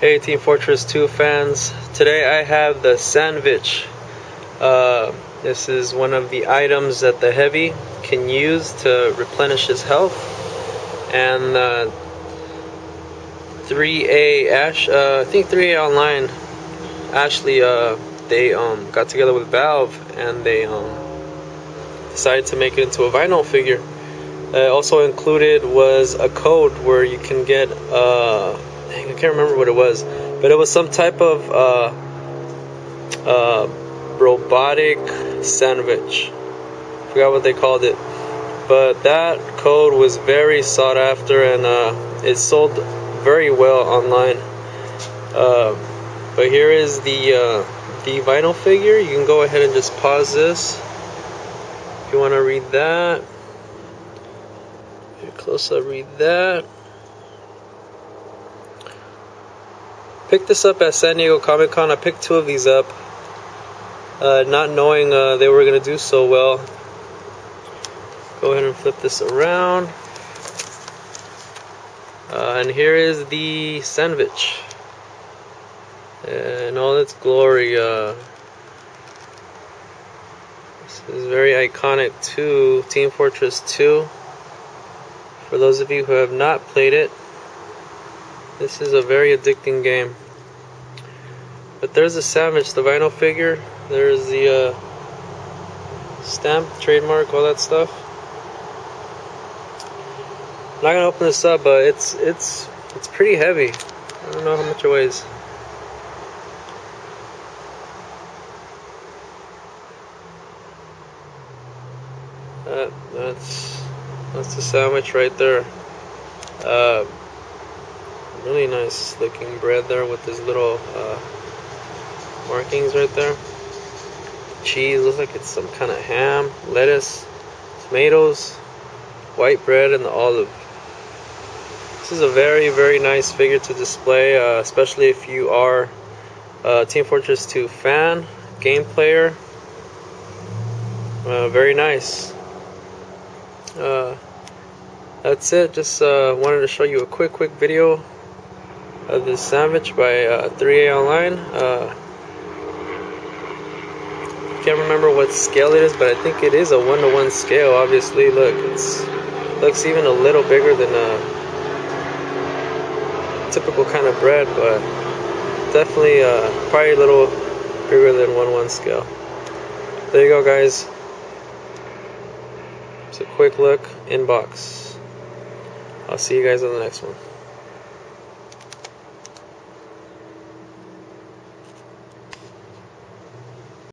Hey Team Fortress 2 fans, today I have the Sandvich. This is one of the items that the heavy can use to replenish his health. And 3A Ash, I think 3A Online, Ashley, they got together with Valve and they decided to make it into a vinyl figure. Also included was a code where you can get I can't remember what it was, but it was some type of robotic sandwich. Forgot what they called it, but that code was very sought after and it sold very well online. But here is the vinyl figure. You can go ahead and just pause this if you want to read that. Close up, read that. Picked this up at San Diego Comic Con. I picked 2 of these up, not knowing they were going to do so well. Go ahead and flip this around. And here is the Sandvich in all its glory. This is very iconic to Team Fortress 2. For those of you who have not played it, this is a very addicting game. But there's the Sandvich, the vinyl figure. There's the stamp, trademark, all that stuff. I'm not gonna open this up, but it's pretty heavy. I don't know how much it weighs. That's the Sandvich right there. Really nice looking bread there with his little markings right there. Cheese, looks like it's some kind of ham, lettuce, tomatoes, white bread, and the olive. This is a very, very nice figure to display, especially if you are a Team Fortress 2 fan, game player. Very nice. That's it. Just wanted to show you a quick video of this Sandvich by 3A Online. Can't remember what scale it is, but I think it is a 1-to-1 scale. Obviously, look, looks even a little bigger than a typical kind of bread, but definitely probably a little bigger than 1-to-1 scale. There you go, guys. It's a quick look, inbox. I'll see you guys on the next one.